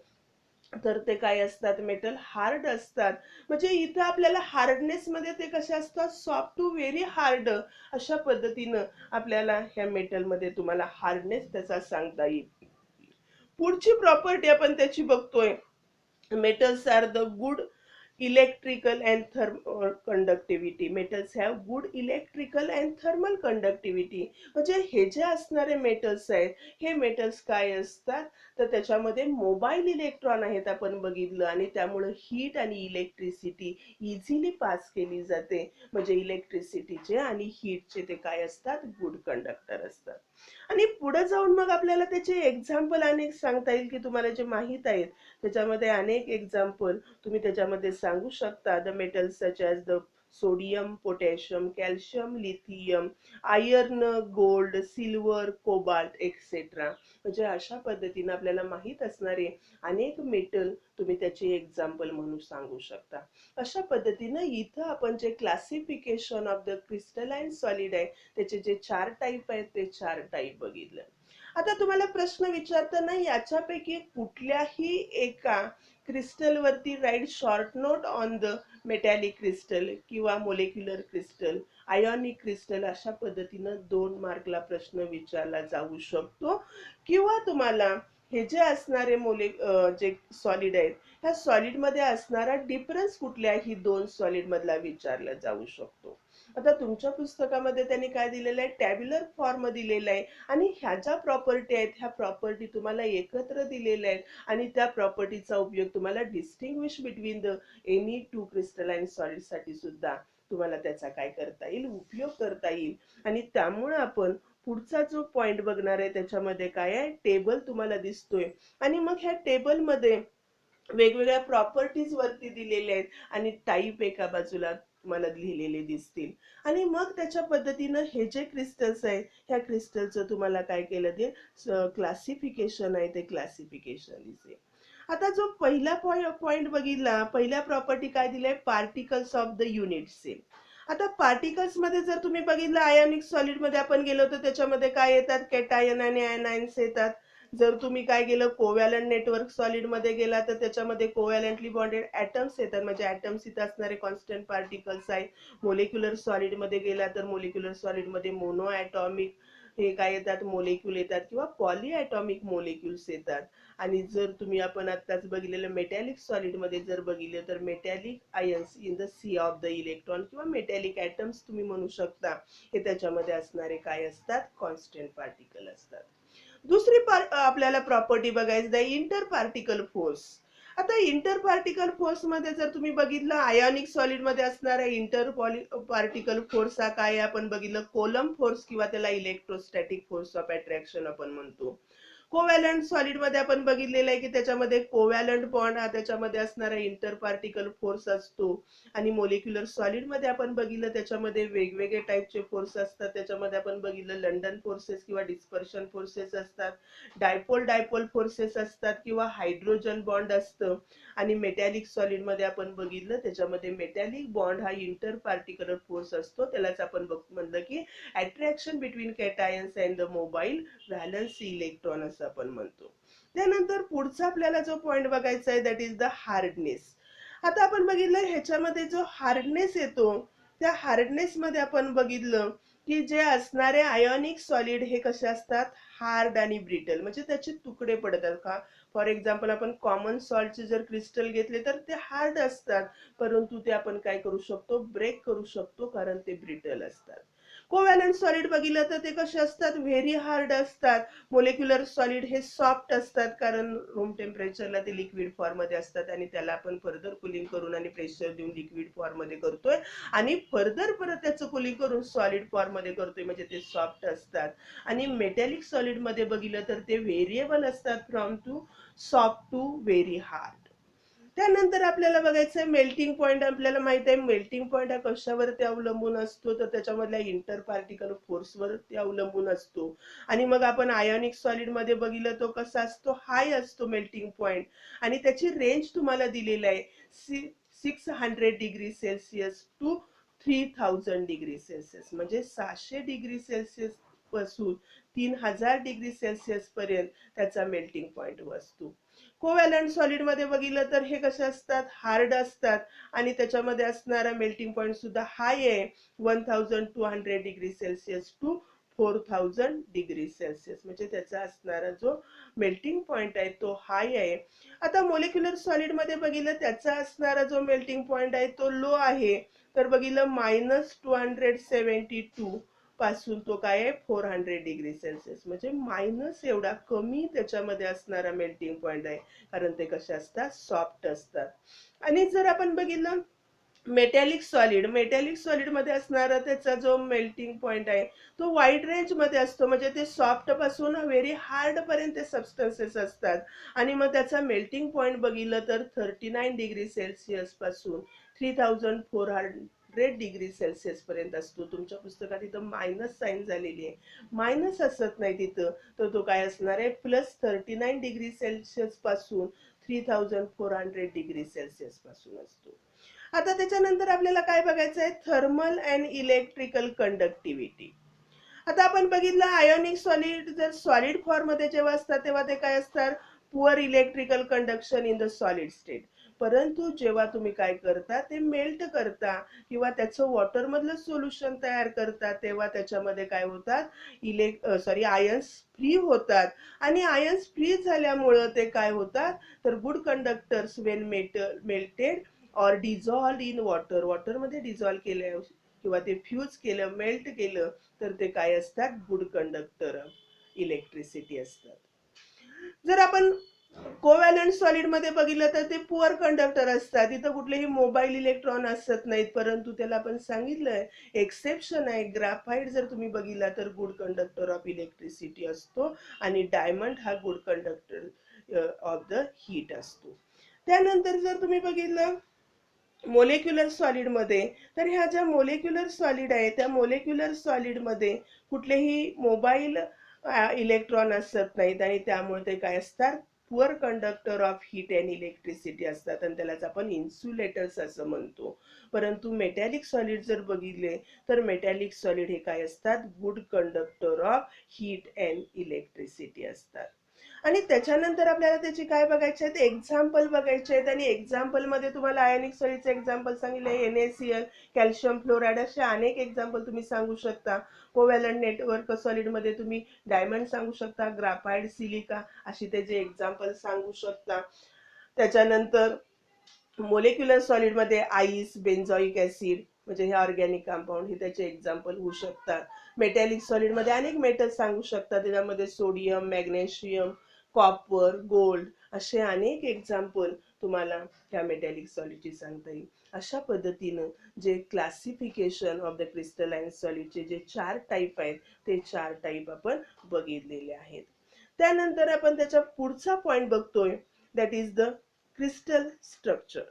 तर ते काय असतात, मेटल हार्ड असतात. म्हणजे इथं आपल्याला हार्डनेस मध्ये ते कसे असतात, सॉफ्ट टू व्हेरी हार्ड, अशा पद्धतीनं आपल्याला ह्या मेटल मध्ये तुम्हाला हार्डनेस त्याचा सांगता येईल. पुढची प्रॉपर्टी आपण त्याची बघतोय, metals are the good electrical and thermal conductivity. Metals have good electrical and thermal conductivity. म्हणजे हे जे असणारे मेटल्स आहेत, हे मेटल्स काय असतात तर त्याच्यामध्ये मोबाईल इलेक्ट्रॉन आहेत आपण बघितलं. आणि त्यामुळे हीट आणि इलेक्ट्रिसिटी इझिली पास केली जाते. म्हणजे इलेक्ट्रिसिटीचे आणि हीटचे ते काय असतात, गुड कंडक्टर असतात. आणि पुढे जाऊन मग आपल्याला त्याचे एक्झाम्पल अनेक सांगता येईल की तुम्हाला जे माहित आहेत त्याच्यामध्ये अनेक एक्झाम्पल तुम्ही त्याच्यामध्ये सांगू शकता. The metals such as the sodium, potassium, calcium, lithium, iron, gold, silver, cobalt etcetera. म्हणजे अशा पद्धतीने आपल्याला माहीत असणारे अनेक मेटल तुम्ही त्याचे एक्झाम्पल म्हणून सांगू शकता. अशा पद्धतीने इथं आपण जे classification of the crystalline solid आहे त्याचे जे 4 टाईप आहेत ते 4 टाईप बघितलं. आता तुम्हाला प्रश्न विचारताना याच्यापैकी कुठल्याही एका क्रिस्टल वरती write short note on the metallic crystal किंवा मोलेक्युलर क्रिस्टल, आयोनिक क्रिस्टल अशा पद्धतीनं 2 मार्कला प्रश्न विचारला जाऊ शकतो. किंवा तुम्हाला हे जे असणारे जे सॉलिड आहेत ह्या सॉलिड मध्ये असणारा डिफरन्स कुठल्याही 2 सॉलिड मधला विचारला जाऊ शकतो. आता तुमच्या पुस्तकामध्ये त्यांनी काय दिलेलं आहे, टॅब्युलर फॉर्म दिलेला आहे आणि ह्या ज्या प्रॉपर्टी आहेत ह्या प्रॉपर्टी तुम्हाला एकत्र दिलेल्या आहेत आणि त्या प्रॉपर्टीचा उपयोग तुम्हाला distinguish between the any two crystalline solid साठी सुद्धा तुम्हाला त्याचा काय करता येईल, उपयोग करता येईल. आणि त्यामुळे आपण पुढचा जो पॉइंट बघणार आहे त्याच्यामध्ये काय आहे, टेबल तुम्हाला दिसतोय आणि मग ह्या टेबल मध्ये वेगवेगळ्या प्रॉपर्टीज वरती दिलेले आहेत आणि टाईप एका बाजूला तुम्हाला लिहिलेले दिसतील आणि मग त्याच्या पद्धतीनं हे जे क्रिस्टल्स आहेत ह्या क्रिस्टलचं तुम्हाला काय केलं ते क्लासिफिकेशन आहे ते क्लासिफिकेशन दिसेल. आता जो पहिला पॉइंट बघितला, पहिल्या प्रॉपर्टी काय दिले, particles of the unit cell. आता पार्टिकल्स मध्ये जर तुम्ही बघितलं आयोनिक सॉलिड मध्ये आपण गेलो तर त्याच्यामध्ये काय येतात, कॅटायन आणि आयनाइन्स येतात. जर तुम्ही काय केलं कोव्हॅलंट नेटवर्क सॉलिड मध्ये गेला तर त्याच्यामध्ये कोव्हॅलंटली बॉन्डेड ॲटम्स येतात, म्हणजे ॲटम्स इथं असणारे कॉन्स्टंट पार्टिकल्स आहेत. मोलेक्युलर सॉलिड मध्ये गेला तर मोलेक्युलर सॉलिड मध्ये मोनो ॲटॉमिक हे काय येतात, मोलेक्युल येतात किंवा पॉली ॲटॉमिक मोलेक्युल्स येतात. आणि जर तुम्ही आपण आताच बघितलेलं मेटॅलिक सॉलिड मध्ये जर बघितलं तर metallic ions in the sea of the electron किंवा मेटॅलिक ॲटम्स तुम्ही म्हणू शकता, हे त्याच्यामध्ये असणारे काय असतात, कॉन्स्टंट पार्टिकल असतात. दुसरी आपल्याला प्रॉपर्टी बघायची आहे इंटर पार्टिकल फोर्स. आता इंटर पार्टिकल फोर्स मध्ये जर तुम्ही बघितलं आयोनिक सॉलिड मध्ये असणारा इंटर पार्टिकल फोर्स हा काय आपण बघितलं, कोलम फोर्स किंवा त्याला इलेक्ट्रोस्टॅटिक फोर्स ऑफ अट्रॅक्शन आपण म्हणतो. कोव्हॅलंट सॉलिड मध्ये आपण बघितलेलं आहे की त्याच्यामध्ये कोव्हॅलंट बॉन्ड हा त्याच्यामध्ये असणारा इंटर पार्टिकल फोर्स असतो. आणि मोलेक्युलर सॉलिड मध्ये आपण बघितलं त्याच्यामध्ये वेगवेगळे टाईपचे फोर्स असतात. त्याच्यामध्ये आपण बघितलं लंडन फोर्सेस किंवा डिस्पर्शन फोर्सेस असतात, डायपोल डायपोल फोर्सेस असतात किंवा हायड्रोजन बॉन्ड असतं. आणि मेटॅलिक सॉलिड मध्ये आपण बघितलं त्याच्यामध्ये मेटॅलिक बॉन्ड हा इंटर पार्टिकलर फोर्स असतो, त्यालाच आपण म्हणलं की attraction between कॅटायन्स and the mobile valence electron असं आपण म्हणतो. त्यानंतर पुढचा आपल्याला जो पॉइंट बघायचा आहे दॅट इज द हार्डनेस. आता आपण बघितलं ह्याच्यामध्ये जो हार्डनेस येतो त्या हार्डनेस मध्ये आपण बघितलं की जे असणारे आयोनिक सॉलिड हे कसे असतात, हार्ड आणि ब्रिटल, म्हणजे त्याचे तुकडे पडतात का. फॉर एक्झाम्पल आपण कॉमन सॉल्टचे जर क्रिस्टल घेतले तर ते हार्ड असतात, परंतु ते आपण काय करू शकतो, ब्रेक करू शकतो कारण ते ब्रिटल असतात. कोव्हॅलंट सॉलिड बघितलं तर ते कसे असतात, व्हेरी हार्ड असतात. मोलेक्युलर सॉलिड हे सॉफ्ट असतात कारण रूम टेम्परेचरला ते लिक्विड फॉर्म मध्ये असतात आणि त्याला आपण फर्दर कुलिंग करून आणि प्रेशर देऊन लिक्विड फॉर्म मध्ये करतोय आणि फर्दर परत त्याचं कुलिंग करून सॉलिड फॉर्म मध्ये करतोय, म्हणजे ते सॉफ्ट असतात. आणि मेटॅलिक सॉलिड मध्ये बघितलं तर ते व्हेरिएबल असतात, from to soft to very hard. त्यानंतर आपल्याला बघायचं आहे मेल्टिंग पॉइंट. आपल्याला माहित आहे मेल्टिंग पॉइंट हा कशावरती अवलंबून असतो, तर त्याच्यामधल्या इंटर पार्टिकल फोर्सवरती अवलंबून असतो. आणि मग आपण आयोनिक सॉलिड मध्ये बघितलं तो कसा असतो, हाय असतो मेल्टिंग पॉइंट आणि त्याची रेंज तुम्हाला दिलेली आहे 600 degree Celsius to 3000 degree Celsius, म्हणजे 600 डिग्री सेल्सिअस पासून 3000 डिग्री सेल्सिअस पर्यंत त्याचा मेल्टिंग पॉइंट असतो. कोव्हॅलंट सॉलिड मध्ये बघितलं तर हे कसे असतात, हार्ड असतात आणि त्याच्यामध्ये असणारा मेल्टिंग पॉइंट सुद्धा हाय आहे 1200 degree Celsius to 4000 degree Celsius, म्हणजे त्याचा असणारा जो मेल्टिंग पॉइंट आहे तो हाय आहे. आता मोलेक्युलर सॉलिड मध्ये बघितलं त्याचा असणारा जो मेल्टिंग पॉइंट आहे तो लो आहे, तर बघितलं -272 पासून तो काय आहे 400 डिग्री सेल्सिअस, म्हणजे मायनस एवढा कमी त्याच्यामध्ये असणारा मेल्टिंग पॉइंट आहे कारण ते कसे असतात, सॉफ्ट असतात. आणि जर आपण बघितलं मेटॅलिक सॉलिड मध्ये असणारा त्याचा जो मेल्टिंग पॉइंट आहे तो वाईड रेंज मध्ये असतो, म्हणजे ते सॉफ्ट पासून व्हेरी हार्ड पर्यंत सबस्टन्सेस असतात. आणि मग त्याचा मेल्टिंग पॉइंट बघितलं तर 39 डिग्री सेल्सिअस पासून 3400 डिग्री सेल्सिअस पर्यंत असतो. तुमच्या पुस्तकात इथं मायनस साईन झालेली आहे, मायनस असत नाही तिथं, तर तो काय असणार आहे +39 डिग्री सेल्सिअस पासून 3400 डिग्री सेल्सिअस पासून असतो. आता त्याच्यानंतर आपल्याला काय बघायचं आहे, थर्मल अँड इलेक्ट्रिकल कंडक्टिव्हिटी. आता आपण बघितलं आयोनिक सॉलिड जर सॉलिड फॉर्म मध्ये जेव्हा असतात तेव्हा ते काय असतात, poor electrical conduction in the solid state. परंतु जेव्हा तुम्ही काय करता, ते मेल्ट करता किंवा त्याचं वॉटर मधलं सोल्युशन तयार करता, तेव्हा त्याच्यामध्ये काय होतात, आयन्स फ्री होतात. आणि आयन्स फ्री झाल्यामुळं ते काय होतात, तर good conductors when melted or dissolve in water, वॉटरमध्ये डिझॉल्व केले किंवा ते फ्यूज केलं, मेल्ट केलं, तर ते काय असतात, गुड कंडक्टर ऑफ इलेक्ट्रिसिटी असतात. जर आपण कोव्हॅलंट सॉलिड मध्ये बघितलं तर ते पुअर कंडक्टर असतात, इथं कुठलेही मोबाईल इलेक्ट्रॉन असत नाहीत. परंतु त्याला आपण सांगितलंय एक्सेप्शन आहे, ग्राफाइट जर तुम्ही बघितला तर गुड कंडक्टर ऑफ इलेक्ट्रिसिटी असतो आणि डायमंड हा good conductor of the heat असतो. त्यानंतर जर तुम्ही बघितलं मोलेक्युलर सॉलिड मध्ये, तर ह्या ज्या मोलेक्युलर सॉलिड आहे त्या मोलेक्युलर सॉलिड मध्ये कुठलेही मोबाईल इलेक्ट्रॉन असत नाहीत आणि त्यामुळे ते काय असतात, poor conductor of heat and electricity असतात आणि त्यालाच आपण इन्सुलेटर्स असं म्हणतो. परंतु मेटॅलिक सॉलिड जर बघितले तर मेटॅलिक सॉलिड हे काय असतात, good conductor of heat and electricity असतात. आणि त्याच्यानंतर आपल्याला त्याची काय बघायचे आहेत, एक्झाम्पल बघायचे आहेत. आणि एक्झाम्पल मध्ये तुम्हाला आयोनिक सॉलिडचे एक्झाम्पल सांगितले, NaCl, कॅल्शियम फ्लोराइड, असे अनेक एक्झाम्पल तुम्ही सांगू शकता. कोव्हॅलंट नेटवर्क सॉलिड मध्ये तुम्ही डायमंड सांगू शकता, ग्राफाइट, सिलिका अशी त्याचे एक्झाम्पल सांगू शकता. त्याच्यानंतर मोलेक्युलर सॉलिड मध्ये आईस, बेन्झॉइक ऍसिड म्हणजे हे ऑर्गॅनिक कंपाऊंड, हे त्याचे एक्झाम्पल होऊ शकतात. मेटॅलिक सॉलिड मध्ये अनेक मेटल सांगू शकतात, त्याच्यामध्ये सोडियम, मॅग्नेशियम, कॉपर, गोल्ड असे अनेक एक्झाम्पल तुम्हाला त्या मेटॅलिक सॉलिडची सांगता येईल. अशा पद्धतीनं जे क्लासिफिकेशन ऑफ द क्रिस्टलाइन सॉलिडचे जे 4 टाईप आहेत ते 4 टाईप आपण बघितलेले आहेत. त्यानंतर आपण त्याचा पुढचा पॉइंट बघतोय, that is the crystal structure.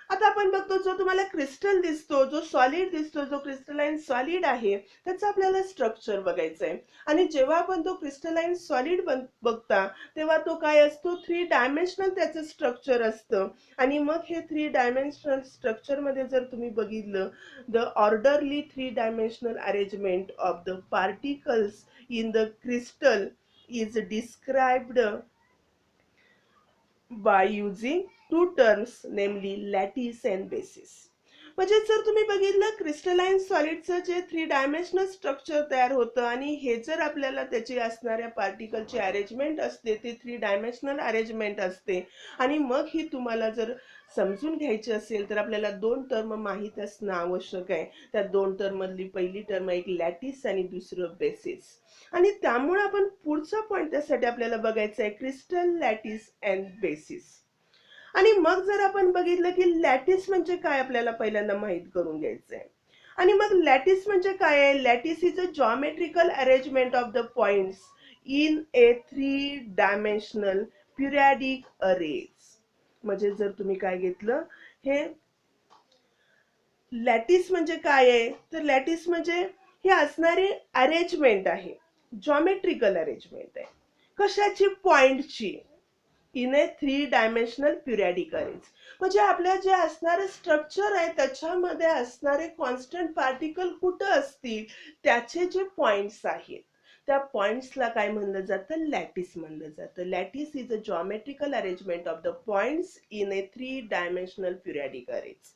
आता आपण बघतो जो तुम्हाला क्रिस्टल दिसतो, जो सॉलिड दिसतो, जो क्रिस्टलाइन सॉलिड आहे त्याचं आपल्याला स्ट्रक्चर बघायचं आहे. आणि जेव्हा आपण तो क्रिस्टलाइन सॉलिड बघता तेव्हा तो काय असतो, 3 डायमेन्शनल त्याचं स्ट्रक्चर असतं. आणि मग हे 3 डायमेन्शनल स्ट्रक्चर मध्ये जर तुम्ही बघितलं, the orderly 3 dimensional arrangement of the particles in the crystal is described by using two terms, namely lattice and basis. म्हणजे जर तुम्ही बघितलं क्रिस्टलाइन सॉलिडचं जे 3 डायमेन्शनल स्ट्रक्चर तयार होतं आणि हे जर आपल्याला त्याची असणाऱ्या पार्टिकलची अरेंजमेंट असते ते 3 डायमेन्शनल अरेंजमेंट असते. आणि मग ही तुम्हाला जर समजून घ्यायची असेल तर आपल्याला 2 टर्म माहीत असणं आवश्यक आहे. त्या 2 टर्म मधली पहिली टर्म एक लॅटिस आणि दुसरं बेसिस. आणि त्यामुळे आपण पुढचा पॉइंट त्यासाठी आपल्याला बघायचा आहे, क्रिस्टल, लॅटिस अँड बेसिस. आणि मग जर आपण बघितलं की लॅटिस म्हणजे काय आपल्याला पहिल्यांदा माहित करून घ्यायचं आहे. आणि मग लॅटिस म्हणजे काय आहे, lattice is a geometrical arrangement of the points in a 3 dimensional periodic arrays. म्हणजे जर तुम्ही काय घेतलं, हे लॅटिस म्हणजे काय आहे, तर लॅटिस म्हणजे हे असणारी अरेंजमेंट आहे, जॉमेट्रिकल अरेंजमेंट आहे. कशाची, पॉइंटची, in a 3 dimensional periodic arrange. म्हणजे आपल्या जे असणारे स्ट्रक्चर आहे त्याच्यामध्ये असणारे कॉन्स्टंट पार्टिकल कुठं असतील त्याचे जे पॉइंट्स आहेत त्या पॉइंट्सला काय म्हणलं जातं, लॅटिस म्हणलं जातं. Lattice is a geometrical arrangement of the points in a 3 dimensional periodic arrange.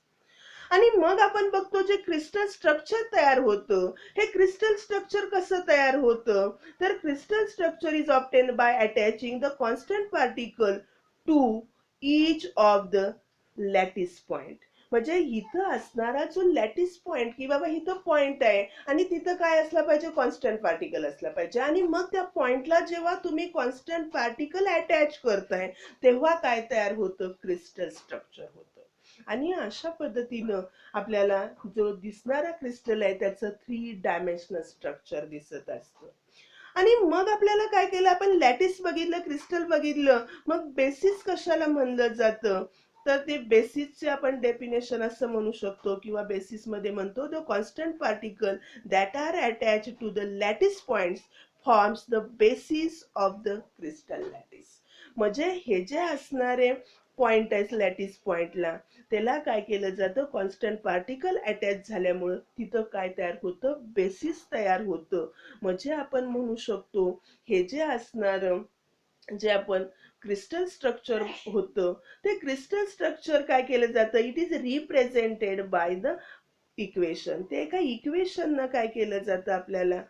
आणि मग आपण बघतो जे क्रिस्टल स्ट्रक्चर तयार होतं, हे क्रिस्टल स्ट्रक्चर कसं तयार होतं, तर crystal structure is obtain by attaching the constant particle to each of the lattice point. म्हणजे इथं असणारा जो लॅटिस पॉइंट की बाबा इथं पॉइंट आहे आणि तिथं काय असलं पाहिजे, कॉन्स्टंट पार्टिकल असला पाहिजे. आणि मग त्या पॉइंटला जेव्हा तुम्ही कॉन्स्टंट पार्टिकल अटॅच करताय तेव्हा काय तयार होतं, क्रिस्टल स्ट्रक्चर होतं. आणि अशा पद्धतीनं आपल्याला जो दिसणारा क्रिस्टल आहे त्याचं 3 डायमेन्शनल स्ट्रक्चर दिसत असतं. आणि मग आपल्याला काय केलं, आपण लॅटिस बघितलं, क्रिस्टल बघितलं, मग बेसिस कशाला म्हणलं जातं, तर ते बेसिसचे आपण डेफिनेशन असं म्हणू शकतो किंवा बेसिसमध्ये म्हणतो the constant particle that are attach to the lattice points forms the basis of the crystal lattice. म्हणजे हे जे असणारे पॉइंट आहेत लॅटिस पॉइंटला, त्याला काय केलं जातं, कॉन्स्टंट पार्टिकल अटॅच झाल्यामुळं तिथं काय तयार होतं, बेसिस तयार होतं. म्हणजे आपण म्हणू शकतो हे जे असणारं जे आपण क्रिस्टल स्ट्रक्चर होतं, ते क्रिस्टल स्ट्रक्चर काय केलं जातं, it is represented by the equation. ते एका इक्वेशननं काय केलं जातं आपल्याला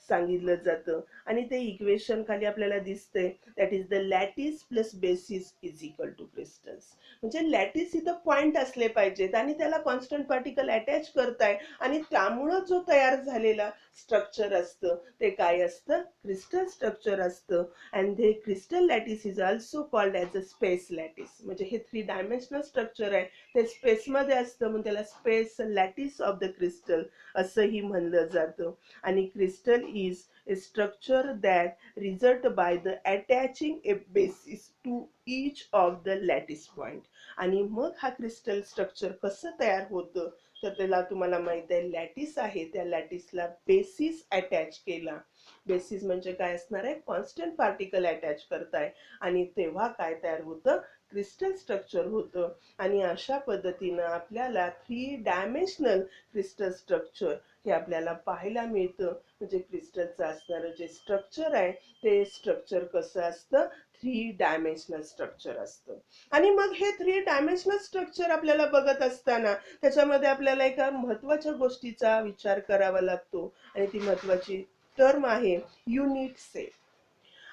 सांगितलं जातं आणि ते इक्वेशन खाली आपल्याला दिसतंय, that is the lattice plus basis is equal to crystals. म्हणजे लॅटिस इथं पॉइंट असले पाहिजेत आणि त्याला कॉन्स्टंट पार्टिकल अटॅच करताय आणि त्यामुळं जो तयार झालेला स्ट्रक्चर असतं ते काय असतं, क्रिस्टल स्ट्रक्चर असतं. And the crystal lattice is also called as a space lattice. म्हणजे हे 3 डायमेन्शनल स्ट्रक्चर आहे, ते स्पेसमध्ये असतं म्हणून त्याला space lattice of the crystal असंही म्हणलं जातं. आणि crystal is a structure that result by the attaching a basis to each of the lattice point. आणि मग हा क्रिस्टल स्ट्रक्चर कसं तयार होतं, तर त्याला तुम्हाला माहित आहे लॅटिस आहे, त्या लॅटिसला बेसिस अटॅच केला. बेसिस म्हणजे काय असणार आहे, कॉन्स्टंट पार्टिकल अटॅच करताय आणि तेव्हा काय तयार होतं, क्रिस्टल स्ट्रक्चर होतं. आणि अशा पद्धतीनं आपल्याला 3 डायमेन्शनल क्रिस्टल स्ट्रक्चर हे आपल्याला पाहायला मिळतं. म्हणजे क्रिस्टलचं असणारं जे स्ट्रक्चर आहे ते स्ट्रक्चर कसं असतं, 3 डायमेन्शनल स्ट्रक्चर असतं. आणि मग हे 3 डायमेन्शनल स्ट्रक्चर आपल्याला बघत असताना त्याच्यामध्ये आपल्याला एका महत्वाच्या गोष्टीचा विचार करावा लागतो आणि ती महत्वाची टर्म आहे युनिट सेल.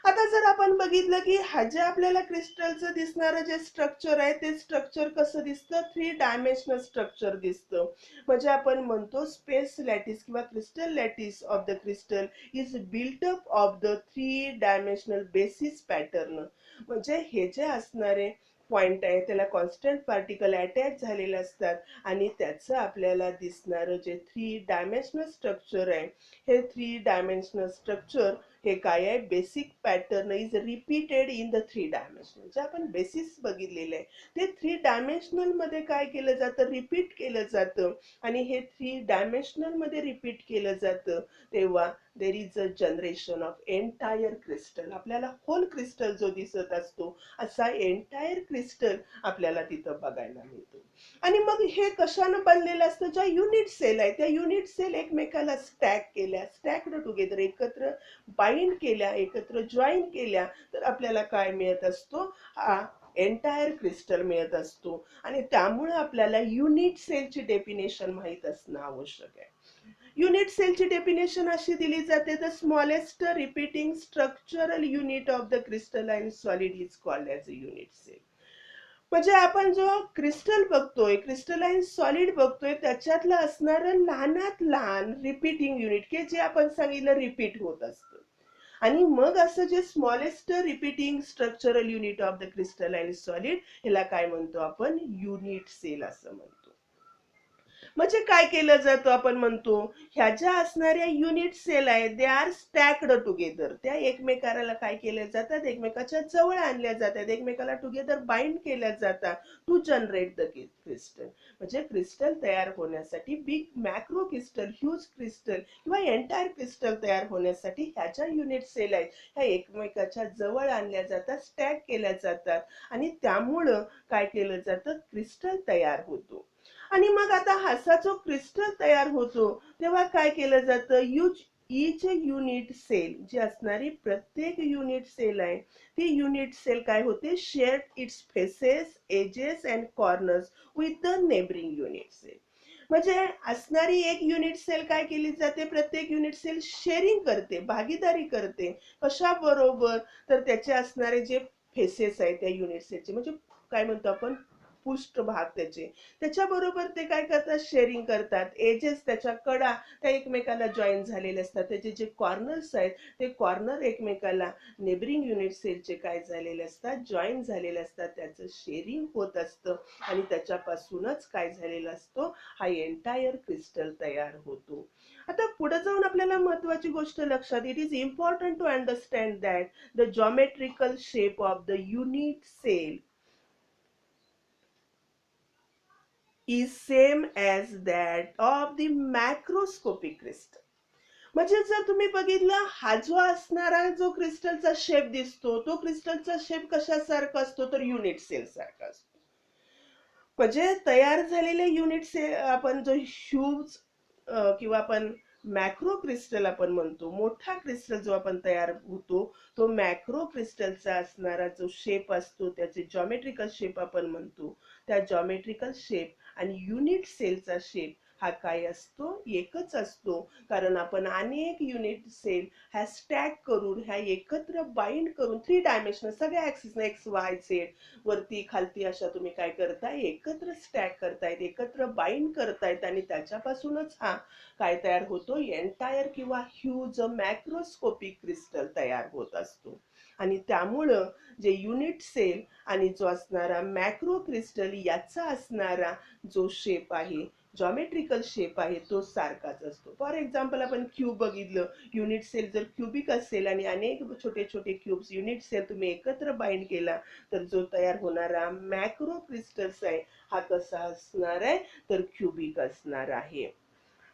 आता जर आपण बघितलं की हा जे आपल्याला क्रिस्टलचं दिसणारं जे स्ट्रक्चर आहे ते स्ट्रक्चर कसं दिसतं, 3 डायमेन्शनल स्ट्रक्चर दिसतं. म्हणजे आपण म्हणतो स्पेस लॅटिस किंवा crystal lattice of the crystal is built up of the 3 dimensional basis pattern. म्हणजे हे जे असणारे पॉइंट आहे त्याला कॉन्स्टंट पार्टिकल अटॅच झालेले असतात आणि त्याचं आपल्याला दिसणारं जे 3 डायमेन्शनल स्ट्रक्चर आहे, हे 3 डायमेन्शनल स्ट्रक्चर हे काय आहे, basic pattern is repeated in the 3 dimensional. जे आपण बेसिस बघितलेलं आहे ते 3 डायमेन्शनल मध्ये काय केलं जातं, रिपीट केलं जातं. आणि हे 3 डायमेन्शनल मध्ये रिपीट केलं जातं तेव्हा there is a generation of entire crystal. आपल्याला होल क्रिस्टल जो दिसत असतो असा एंटायर क्रिस्टल आपल्याला तिथं बघायला मिळतो. आणि मग हे कशानं बनलेलं असतं, ज्या युनिट सेल आहे त्या युनिट सेल एकमेकाला स्टॅक केल्या, स्टॅक्ड टुगेदर, एकत्र बाइंड केल्या, एकत्र जॉईन केल्या, तर आपल्याला काय मिळत असतो, हा एंटायर क्रिस्टल मिळत असतो. आणि त्यामुळे आपल्याला युनिट सेलची डेफिनेशन माहित असणं आवश्यक आहे. युनिट सेलची डेफिनेशन अशी दिली जाते, the smallest repeating structural unit of the crystalline solid is called as a unit cell. म्हणजे आपण जो क्रिस्टल बघतोय, क्रिस्टलाइन सॉलिड बघतोय, त्याच्यातलं असणारं लहानात लहान रिपीटिंग युनिट की जे आपण सांगितलं रिपीट होत असतं. आणि मग असं जे smallest repeating structural unit of the crystalline solid ह्याला काय म्हणतो आपण, युनिट सेल असं म्हणतो. म्हणजे काय केलं जातं, आपण म्हणतो ह्या ज्या असणाऱ्या युनिट सेल आहेत दे आर स्टॅक्ड टुगेदर. त्या एकमेकाला काय केल्या जातात, एकमेकाच्या जवळ आणल्या जातात, एकमेकाला टुगेदर बाइंड केल्या जातात टू जनरेट द क्रिस्टल. म्हणजे क्रिस्टल तयार होण्यासाठी big macro crystal, huge crystal किंवा एंटायर क्रिस्टल तयार होण्यासाठी ह्या ज्या युनिट सेल आहेत ह्या एकमेकाच्या जवळ आणल्या जातात, स्टॅक केल्या जातात आणि त्यामुळं काय केलं जातं, क्रिस्टल तयार होतो. आणि मग आता असा जो क्रिस्टल तयार होतो तेव्हा काय केलं जातं, इच युनिट सेल जी असणारी प्रत्येक युनिट सेल आहे ती युनिट सेल काय होते, share its faces, edges and corners with the neighbouring unit cell. म्हणजे असणारी एक युनिट सेल काय केली जाते, प्रत्येक युनिट सेल शेअरिंग करते, भागीदारी करते. कशा बरोबर, तर त्याचे असणारे जे फेसेस आहेत त्या युनिट सेलचे, म्हणजे काय म्हणतो आपण, पृष्ठभाग त्याचे, त्याच्याबरोबर ते काय करतात, शेअरिंग करतात. एजेस, त्याच्या कडा त्या एकमेकाला जॉईन झालेले असतात. त्याचे जे कॉर्नर्स आहेत ते कॉर्नर एकमेकाला नेबरिंग युनिट सेलचे काय झालेले असतात, जॉईन झालेले असतात. त्याचं शेअरिंग होत असतं आणि त्याच्यापासूनच काय झालेला असतो, हा एंटायर क्रिस्टल तयार होतो. आता पुढे जाऊन आपल्याला महत्वाची गोष्ट लक्षात, it is important to understand that the geometrical shape of the unit cell is same as that of the macroscopic crystal. म्हणजे जर तुम्ही बघितलं, हा जो असणारा जो क्रिस्टलचा शेप दिसतो, तो क्रिस्टलचा शेप कशासारखा असतो, तर युनिट सेल सारखा असतो. म्हणजे तयार झालेले युनिट सेल आपण जो ह्यूज किंवा आपण मॅक्रो क्रिस्टल आपण म्हणतो, मोठा क्रिस्टल जो आपण तयार होतो, तो मॅक्रो क्रिस्टलचा असणारा जो शेप असतो, त्याचे जॉमेट्रिकल शेप आपण म्हणतो. त्या जॉमेट्रिकल शेप आणि युनिट सेलचा शेप हा काय असतो, एकच असतो. कारण आपण अनेक युनिट सेल ह्या स्टॅक करून, ह्या एकत्र बाइंड करून, 3 डायमेन्शनल सगळ्या ऍक्सिस एक्स वाय झेड वरती खालती अशा तुम्ही काय करताय, एकत्र स्टॅक करतायत, एकत्र बाइंड करतायत आणि त्याच्यापासूनच हा काय तयार होतो, एंटायर किंवा ह्यूज मॅक्रोस्कोपिक क्रिस्टल तयार होत असतो. आणि त्यामुळं जे युनिट सेल आणि जो असणारा मॅक्रो क्रिस्टल याचा असणारा जो शेप आहे, जॉमेट्रिकल शेप आहे, तो सारखाच असतो. फॉर एक्झाम्पल आपण क्यूब बघितलं, युनिट सेल जर क्युबिक असेल आणि अनेक छोटे छोटे क्यूब्स युनिट सेल तुम्ही एकत्र बाइंड केला, तर जो तयार होणारा मॅक्रो क्रिस्टल्स आहे हा कसा असणार आहे, तर क्युबिक असणार आहे.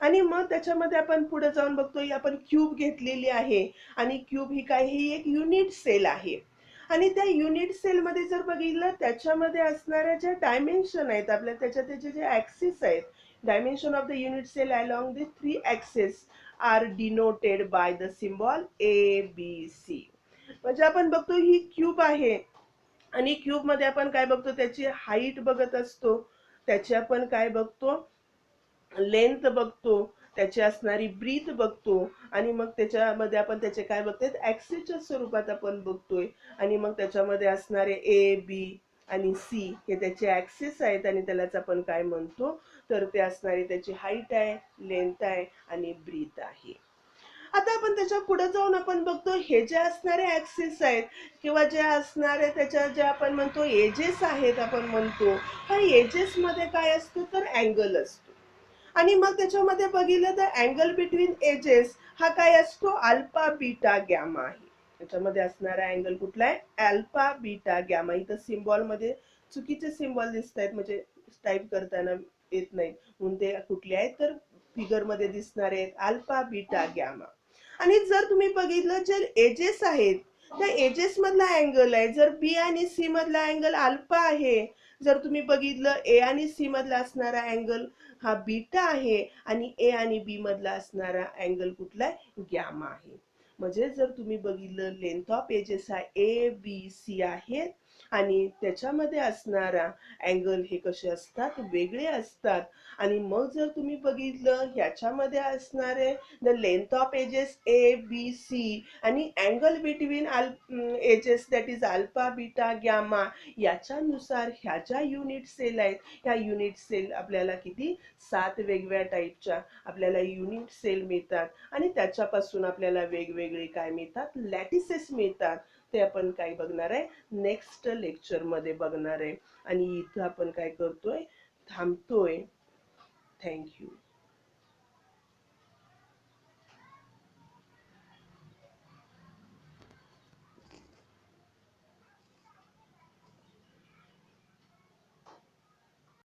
आणि मग त्याच्यामध्ये आपण पुढे जाऊन बघतोय, आपण क्यूब घेतलेली आहे आणि क्यूब ही काय, ही एक युनिट सेल आहे. आणि त्या युनिट सेल मध्ये जर बघितलं, त्याच्यामध्ये असणाऱ्या ज्या डायमेन्शन आहेत आपल्या, त्याच्या त्याचे जे ऍक्सिस आहेत, dimension of the unit cell along the 3 axis are denoted by the symbol ABC. म्हणजे आपण बघतो ही क्यूब आहे आणि क्यूब मध्ये आपण काय बघतो, त्याची हाईट बघत असतो, त्याची आपण काय बघतो, लेंथ बघतो, त्याची असणारी ब्रीथ बघतो आणि मग त्याच्यामध्ये आपण त्याचे काय बघतोय, ऍक्सिसच्या स्वरूपात आपण बघतोय. आणि मग त्याच्यामध्ये असणारे A B आणि C हे त्याचे ऍक्सिस आहेत आणि त्यालाच आपण काय म्हणतो, तर ते असणारी त्याची हाईट आहे, लेंथ आहे आणि ब्रीथ आहे. आता आपण त्याच्या पुढे जाऊन आपण बघतो, हे जे असणारे ऍक्सिस आहेत किंवा जे असणारे त्याच्या जे आपण म्हणतो एजेस आहेत, आपण म्हणतो ह्या एजेस मध्ये काय असतो, तर अँगल असतो. आणि मग त्याच्यामध्ये बघितलं तर अँगल बिटवीन एजेस हा काय असतो, अल्फा बीटा गॅमा आहे. त्याच्यामध्ये असणारा अँगल कुठला आहे, अल्फा बीटा गॅमा. इथं सिम्बॉल मध्ये चुकीचे सिम्बॉल दिसत आहेत, म्हणजे टाईप करताना येत नाही म्हणून ते कुठले आहेत, तर फिगर मध्ये दिसणारे आहेत अल्फा बीटा गॅमा. आणि जर तुम्ही बघितलं, जे एजेस आहेत त्या एजेस मधला अँगल आहे, जर बी आणि सी मधला अँगल अल्फा आहे, जर तुम्ही बघितलं ए आणि सी मधला असणारा अँगल हा बीटा आहे आणि ए आणि बी मधला असणारा अँगल कुठला आहे, गॅमा आहे. म्हणजे जर तुम्ही बघितलं, लेंथ ऑफ एजेस हा ABC आहे आणि त्याच्यामध्ये असणारा अँगल हे कसे असतात, वेगळे असतात. आणि मग जर तुम्ही बघितलं, ह्याच्यामध्ये असणारे the length of edges ABC आणि angle between edges that is alpha beta gamma, याच्यानुसार ह्या ज्या युनिट सेल आहेत, ह्या युनिट सेल आपल्याला किती, 7 वेगवेगळ्या टाईपच्या आपल्याला युनिट सेल मिळतात आणि त्याच्यापासून आपल्याला वेगवेगळे काय मिळतात, लॅटिसेस मिळतात. ते आपण काय बघणार आहे, नेक्स्ट लेक्चर मध्ये बघणार आहे. आणि इथं आपण काय करतोय, थांबतोय. थँक्यू.